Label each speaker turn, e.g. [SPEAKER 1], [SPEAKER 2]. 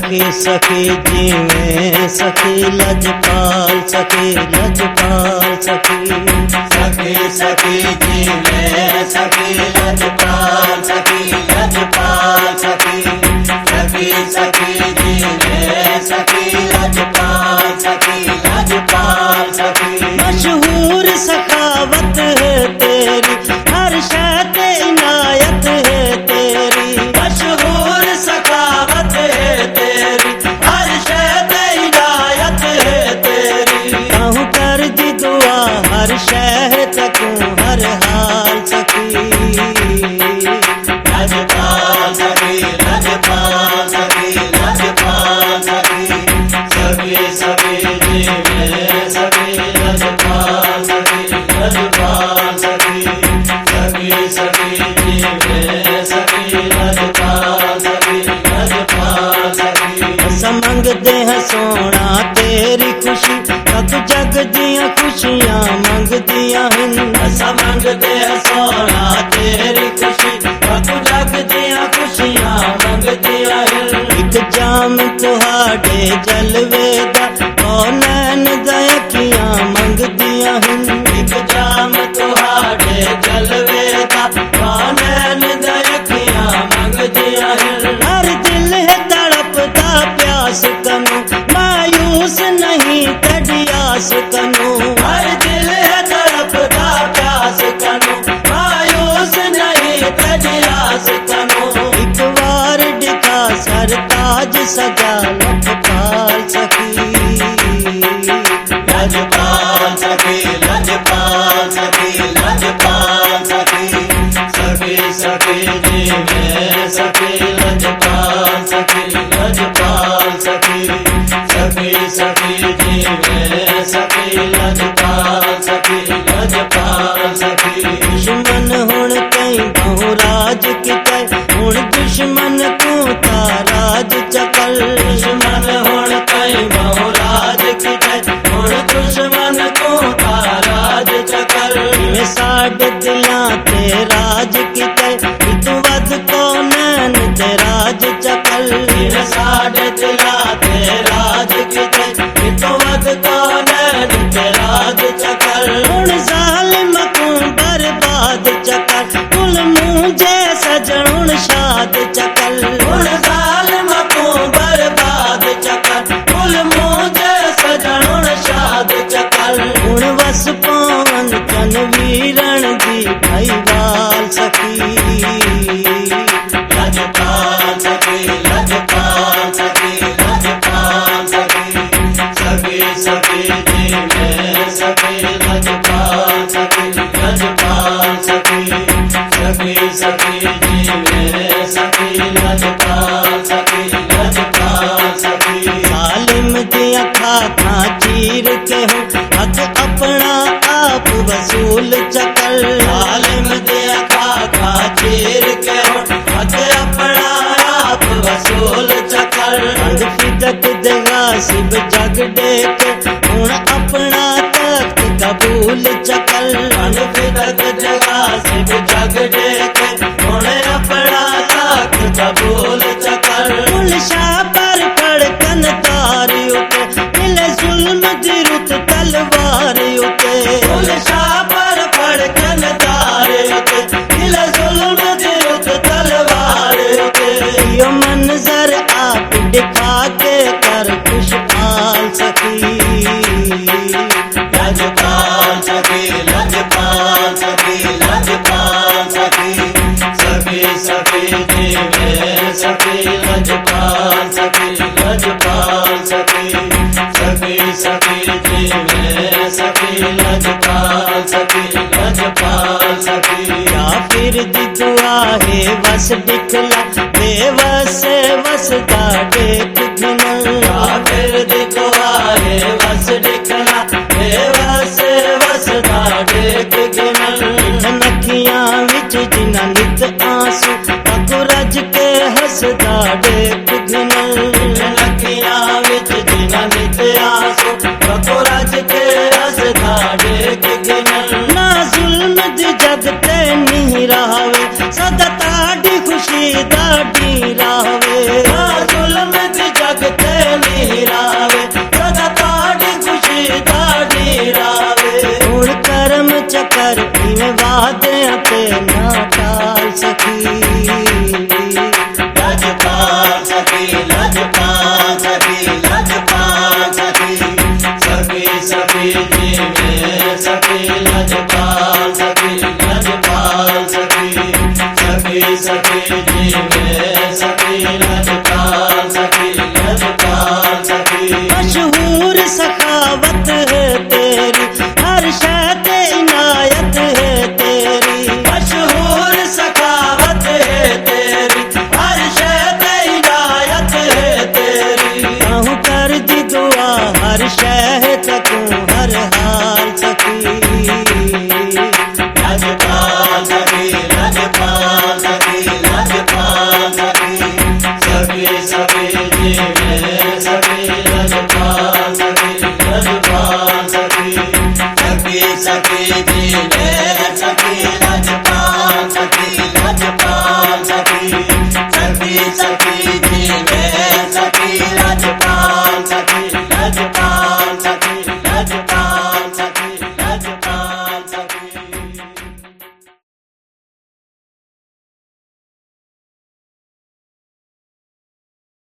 [SPEAKER 1] सखी सखी जीवे सखी लजपाल सखी लजपाल सखी
[SPEAKER 2] सखी सखी जीवे सखी लजपाल सखी लजपाल सखी सखी सखी जीवे सखी लजपाल सखी लजपाल सखी।
[SPEAKER 1] मशहूर सखावत है तेरी हर शय ते इनायत है तेरी
[SPEAKER 2] मशहूर सखावत है तेरी हर शय ते इनायत है तेरी।
[SPEAKER 1] कहूँ कर दी दुआ हर शय तकूँ हर हाल सखी
[SPEAKER 2] लजपाल सखी लजपाल सखी लजपाल सखी सखी सखी जीवे सखी लजपाल सखी लजपाल सखी सखी सखी जीवे सखी लजपाल सखी लजपाल सखी।
[SPEAKER 1] समंग देह सोना तेरी खुशी तक जग दिया खुशियाँ मंग दिया हिंद
[SPEAKER 2] समंग दे सोना तेरी खुशी तक जग दिया खुशियाँ मंग दिया
[SPEAKER 1] एक जाम तुहाडे जलवे दा ओ नैन दयखियाँ मंग दिया हिंद
[SPEAKER 2] एक जाम तुहाडे जलवे दा नैन दयखियाँ मंग दिया
[SPEAKER 1] हर दिल है तड़पदा प्यास कनो मायूस नहीं तड़ियास कनो
[SPEAKER 2] हर दिल है तड़पदा प्यास कनो मायूस नहीं तड़ियास कनो।
[SPEAKER 1] एक बार दिखा सरताज सजा लजपाल सखी
[SPEAKER 2] लजपाल सखी लजपाल सखी लजपाल सखी सखी सखी जीवे सखी लजपाल सखी लजपाल सखी सखी सखी जीवे सखी लजपाल सखी लजपाल सखी।
[SPEAKER 1] दुश्मन हुण कई बहुराज कितै हुण दुश्मन को ताराज चकल
[SPEAKER 2] दुश्मन हुण कई बहुराज कितै हुण दुश्मन को ताराज चकल।
[SPEAKER 1] में साढ़े दिलां ते राज कितै तू वध को नैन ते राज चकल
[SPEAKER 2] साढ़े दिला ते राज कितै तू वध को नैन ते राज चकल।
[SPEAKER 1] हुण जालिम को बर्बाद चकल कुल मुँह जैसा जणुण शाद चकल
[SPEAKER 2] हुण जालिम को बर्बाद चकल कुल मुँह जैसा जणुण शाद चकल।
[SPEAKER 1] हुण वस पवन चन वीरण दी भाईवाल सखी
[SPEAKER 2] लजपाल सखी लजपाल सखी लजपाल सखी सखी सखी जीवे सखी लजपाल सखी लजपाल सखी सखी सखी जीवे सखी लजपाल सखी लजपाल सखी।
[SPEAKER 1] जालिम दिया खाखा चीर के हूँ हक अपना आप वसूल चकल
[SPEAKER 2] जालिम दिया खाखा चीर के हक अपना आप वसूल चकल।
[SPEAKER 1] अंग फिदक देगा शिव जग डेक हुण अपना तख्त कबूल चकल
[SPEAKER 2] अंग फिदक देगा शिव जग डेक हुण अपना तख्त कबूल चकल।
[SPEAKER 1] कुल शाह पर फड़कन तारी उठे मिले जुल्म दी रुत तलवार उठे
[SPEAKER 2] कुल शाह पर फड़कन तारे उठे मिले जुल्म दी रुत तलवार उठे।
[SPEAKER 1] यो मंजर आप दिखा के कर खुशहाल सखी
[SPEAKER 2] लजपाल सखी लजपाल सखी लजपाल सखी सखी सखी जीवे सखी लजपाल सखी लजपाल सखी सखी सखी जीवे सखी लजपाल सखी लजपाल सखी।
[SPEAKER 1] या फिर दी दुआ है बस दिखला बेवस वसदा देख घिनल
[SPEAKER 2] फिर दिखो आए बस दिखला बेवस वसदा देख गिनल।
[SPEAKER 1] नखियां विच जिना नित आंसू अकुरज के हसदा देख घिनल
[SPEAKER 2] नखियां विच जिना नित आंसू अकुरज के हसदा देख गिनल।
[SPEAKER 1] ना जुल्म दी जग ते नहीं रावे सदा ताड़ी खुशी दाड़ी रावे
[SPEAKER 2] ना जुल्म दी जग सखी सखी जी में सखी लजपाल सखी लजपाल सखी।
[SPEAKER 1] मशहूर सखावत है तेरी, हर शय इनायत है तेरी।
[SPEAKER 2] मशहूर सखावत है तेरी, हर शय इनायत है तेरी।
[SPEAKER 1] कहूँ कर दी दुआ हर शय तकूँ हर हाल सखी।
[SPEAKER 2] लजपाल सखी लजपाल सखी लजपाल सखी। सखी सखी जी में सखी लजपाल सखी लजपाल सखी। सखी सखी जी में सखी लजपाल सखी लजपाल सखी। सखी सखी जी में सखी